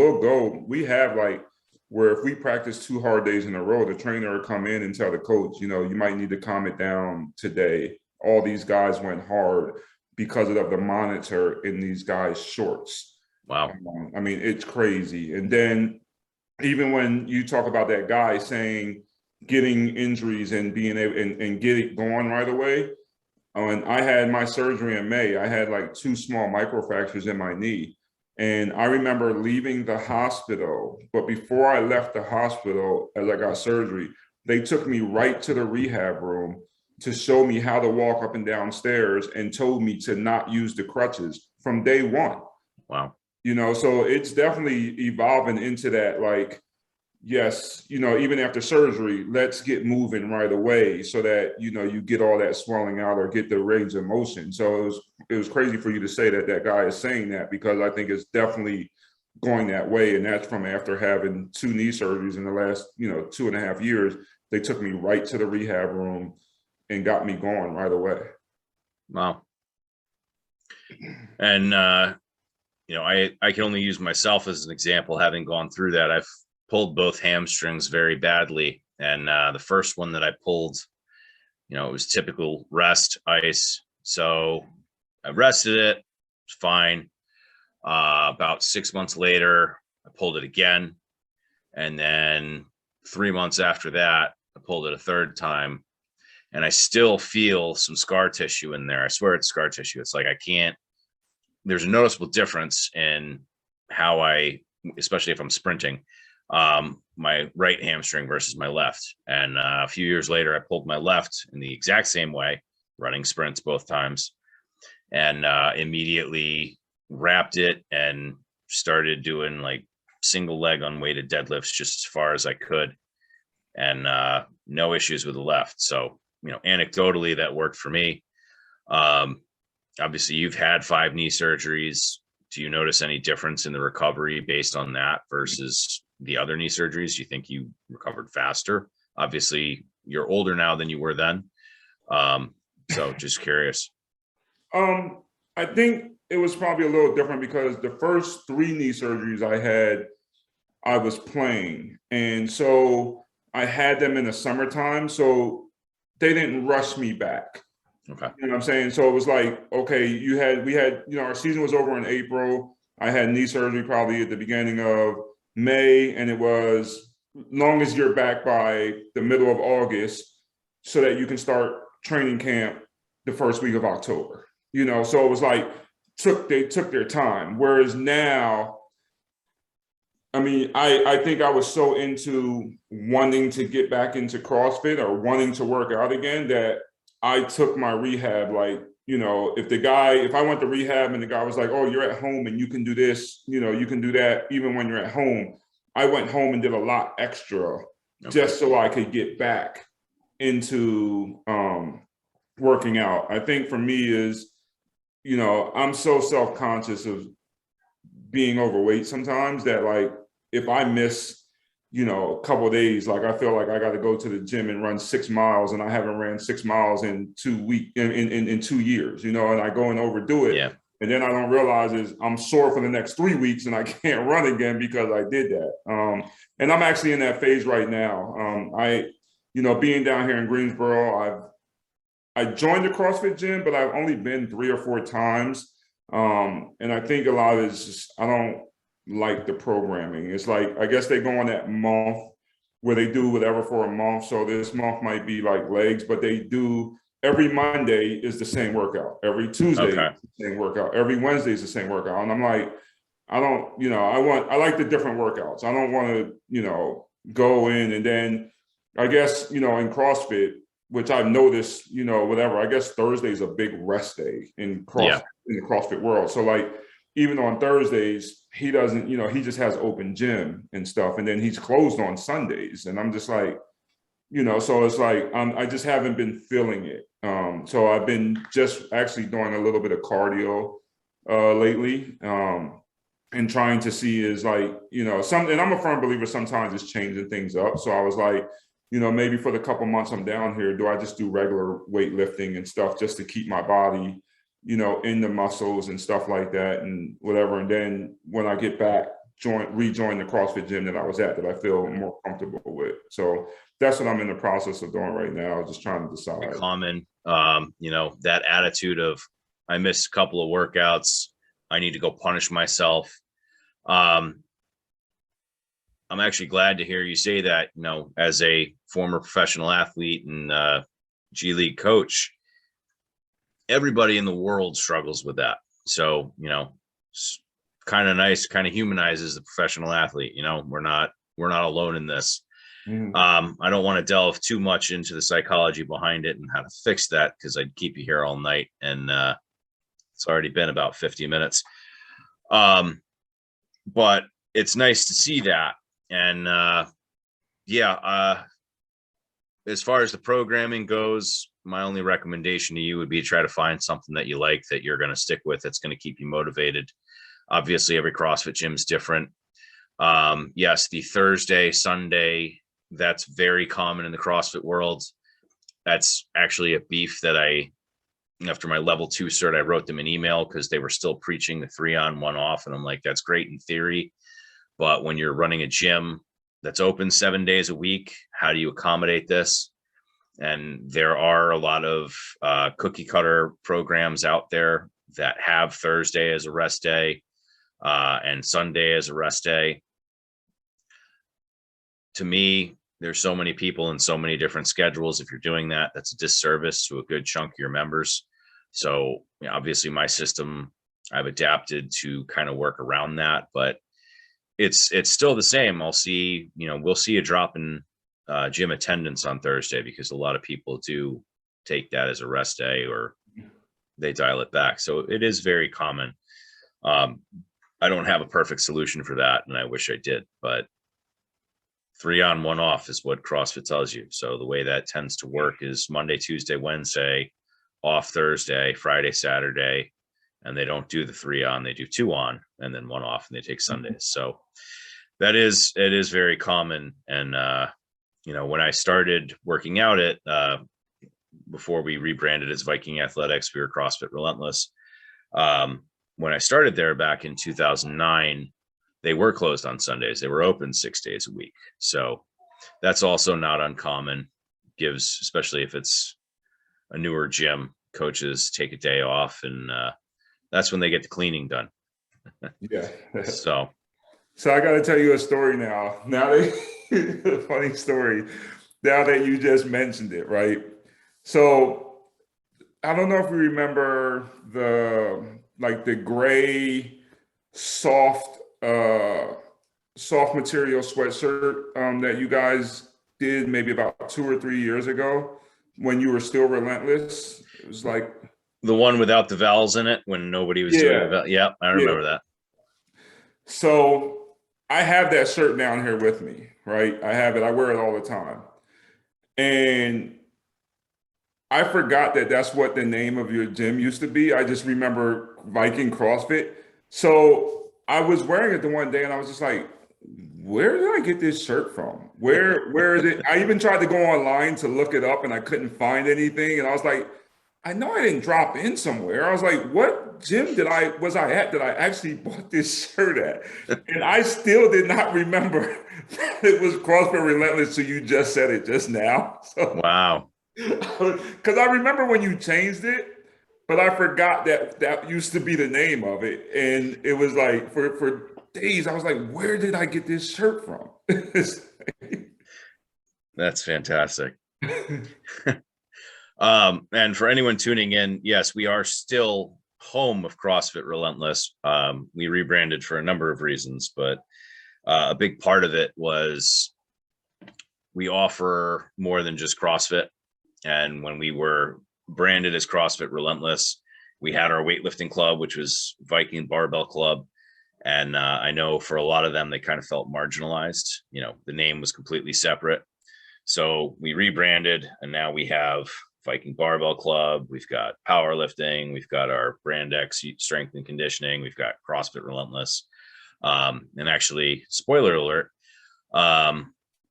we have like, where if we practice 2 hard days in a row, the trainer will come in and tell the coach, you might need to calm it down today. All these guys went hard because of the monitor in these guys' shorts. Wow. I mean, it's crazy. And then even when you talk about that guy saying getting injuries and being able and get it going right away. When I had my surgery in May, I had like 2 small microfractures in my knee. And I remember leaving the hospital, but before I left the hospital, as I got surgery, they took me right to the rehab room to show me how to walk up and down stairs and told me to not use the crutches from day one. Wow. So it's definitely evolving into that, like, yes, even after surgery, let's get moving right away so that, you get all that swelling out or get the range of motion. So it was crazy for you to say that guy is saying that, because I think it's definitely going that way. And that's from after having 2 knee surgeries in the last, 2.5 years. They took me right to the rehab room and got me going right away. Wow. And, I can only use myself as an example, having gone through that. I've pulled both hamstrings very badly. And the first one that I pulled, it was typical rest, ice. So I rested it. It was fine. About 6 months later, I pulled it again. And then 3 months after that, I pulled it a third time. And I still feel some scar tissue in there. I swear it's scar tissue. It's like there's a noticeable difference in how especially if I'm sprinting, my right hamstring versus my left. And a few years later, I pulled my left in the exact same way, running sprints both times, and immediately wrapped it and started doing like single leg unweighted deadlifts just as far as I could, and no issues with the left. So, anecdotally, that worked for me. Obviously, you've had 5 knee surgeries. Do you notice any difference in the recovery based on that versus the other knee surgeries? Do you think you recovered faster? Obviously, you're older now than you were then. So just curious. I think it was probably a little different because the first 3 knee surgeries I had, I was playing. And so I had them in the summertime. So they didn't rush me back. Okay. You know what I'm saying? So it was like, okay, we had, our season was over in April. I had knee surgery probably at the beginning of May, and it was long as you're back by the middle of August so that you can start training camp the first week of October. So it was like, they took their time. Whereas now, I mean, I think I was so into wanting to get back into CrossFit or wanting to work out again that I took my rehab, like, if I went to rehab and the guy was like, oh, you're at home and you can do this, you can do that even when you're at home. I went home and did a lot extra just so I could get back into working out. I think for me is, I'm so self-conscious of being overweight sometimes that, like, if I miss a couple of days, like, I feel like I got to go to the gym and run 6 miles, and I haven't ran 6 miles in 2 weeks, in 2 years, and I go and overdo it. Yeah. And then I don't realize is I'm sore for the next 3 weeks and I can't run again because I did that. And I'm actually in that phase right now. being down here in Greensboro, I joined the CrossFit gym, but I've only been 3 or 4 times. And I think a lot of it is just, I don't like the programming. It's like, I guess they go on that month where they do whatever for a month. So this month might be like legs, but they do every Monday is the same workout. Every Tuesday Okay. is the same workout. Every Wednesday is the same workout. And I'm like, I don't, I like the different workouts. I don't want to, go in and then I guess, in CrossFit, which I've noticed, whatever, I guess Thursday is a big rest day in the CrossFit world. So like, even on Thursdays, he doesn't, he just has open gym and stuff. And then he's closed on Sundays. And I'm just like, so it's like, I just haven't been feeling it. So I've been just actually doing a little bit of cardio lately. And trying to see is like, and I'm a firm believer sometimes it's changing things up. So I was like, maybe for the couple months I'm down here, do I just do regular weightlifting and stuff just to keep my body, in the muscles and stuff like that and whatever. And then when I get back, rejoin the CrossFit gym that I was at that I feel more comfortable with. So that's what I'm in the process of doing right now, just trying to decide. Common, that attitude of I missed a couple of workouts, I need to go punish myself. I'm actually glad to hear you say that, as a former professional athlete and G League coach, everybody in the world struggles with that. So, it's kind of nice, kind of humanizes the professional athlete. We're not alone in this. Mm-hmm. I don't want to delve too much into the psychology behind it and how to fix that, because I'd keep you here all night, and it's already been about 50 minutes. But it's nice to see that. And as far as the programming goes, my only recommendation to you would be to try to find something that you like, that you're going to stick with, that's going to keep you motivated. Obviously, every CrossFit gym is different. Yes, the Thursday, Sunday, that's very common in the CrossFit world. That's actually a beef that after my level 2 cert, I wrote them an email because they were still preaching the 3-on, 1-off. And I'm like, that's great in theory, but when you're running a gym that's open 7 days a week, how do you accommodate this? And there are a lot of cookie cutter programs out there that have Thursday as a rest day and Sunday as a rest day. To me, there's so many people and so many different schedules. If you're doing that, that's a disservice to a good chunk of your members. So obviously my system, I've adapted to kind of work around that, but it's still the same. We'll see a drop in gym attendance on Thursday because a lot of people do take that as a rest day or they dial it back. So it is very common. I don't have a perfect solution for that, and I wish I did, but 3-on, 1-off is what CrossFit tells you. So the way that tends to work is Monday, Tuesday, Wednesday, off Thursday, Friday, Saturday, and they don't do the 3-on, they do 2-on and then 1-off, and they take Sundays. So it is very common. And when I started working out before we rebranded as Viking Athletics, we were CrossFit Relentless. When I started there back in 2009, they were closed on Sundays. They were open 6 days a week. So that's also not uncommon. Especially if it's a newer gym, coaches take a day off, and that's when they get the cleaning done. Yeah. So I got to tell you a story now. A funny story. Now that you just mentioned it, right? So I don't know if you remember the gray soft material sweatshirt that you guys did maybe about 2 or 3 years ago when you were still relentless. It was like the one without the vowels in it when nobody was doing the vowels. Yeah, I remember that. So I have that shirt down here with me, right? I have it. I wear it all the time. And I forgot that that's what the name of your gym used to be. I just remember Viking CrossFit. So I was wearing it the one day and I was just like, where did I get this shirt from? Where is it? I even tried to go online to look it up and I couldn't find anything. And I was like, I know I didn't drop in somewhere. I was like, what gym was I at that I actually bought this shirt at? And I still did not remember that it was CrossFit Relentless. So you just said it just now. So, Wow. because I remember when you changed it, but I forgot that that used to be the name of it. And it was like for days, I was like, where did I get this shirt from? That's fantastic. And for anyone tuning in, yes, we are still home of CrossFit Relentless. We rebranded for a number of reasons, but a big part of it was we offer more than just CrossFit. And when we were branded as CrossFit Relentless, we had our weightlifting club, which was Viking Barbell Club. And I know for a lot of them, they kind of felt marginalized. You know, the name was completely separate. So we rebranded, and now we have Viking Barbell Club. We've got powerlifting. We've got our Brand X strength and conditioning. We've got CrossFit Relentless. And actually, spoiler alert,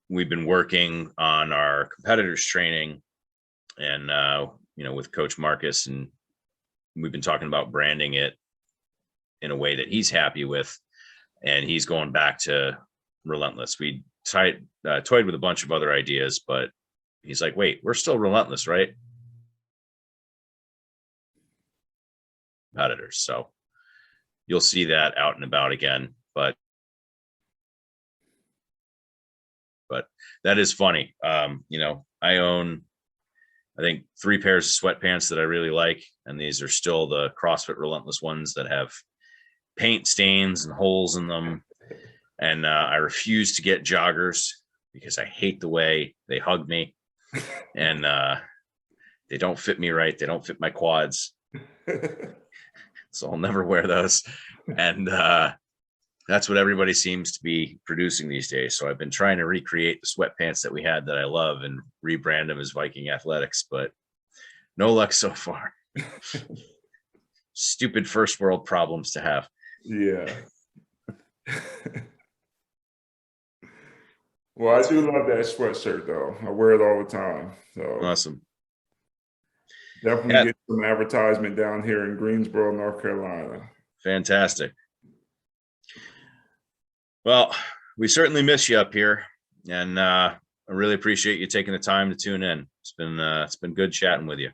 we've been working on our competitors training, and you know, with Coach Marcus, and we've been talking about branding it in a way that he's happy with, and he's going back to Relentless. We toyed with a bunch of other ideas, but he's like, wait, we're still Relentless, right? Competitors. So you'll see that out and about again, but that is funny. You know, I own, I think, 3 pairs of sweatpants that I really like, and these are still the CrossFit Relentless ones that have paint stains and holes in them. And I refuse to get joggers because I hate the way they hug me, and they don't fit me right. They don't fit my quads. So I'll never wear those. And that's what everybody seems to be producing these days. So I've been trying to recreate the sweatpants that we had that I love and rebrand them as Viking Athletics, but no luck so far. Stupid first world problems to have. Yeah. Well, I do love that sweatshirt though. I wear it all the time. So Awesome. definitely get some advertisement down here in Greensboro, North Carolina. Fantastic. Well, we miss you up here, and I really appreciate you taking the time to tune in. It's been good chatting with you.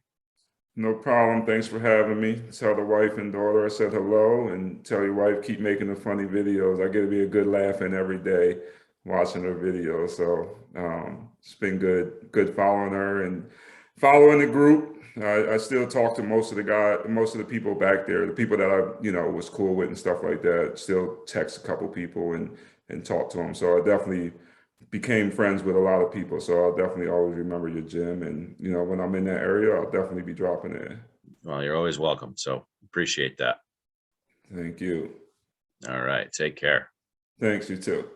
No problem. Thanks for having me. Tell the wife and daughter I said hello, and tell your wife keep making the funny videos. I get to be a good laugh in every day watching her videos. So it's been good following her and following the group. I still talk to most of the people back there, the people that I was cool with and stuff like that. Still text a couple people and talk to them. So I definitely became friends with a lot of people. So I'll definitely always remember your gym. And, when I'm in that area, I'll definitely be dropping in. Well, you're always welcome. So appreciate that. Thank you. All right. Take care. Thanks, you too.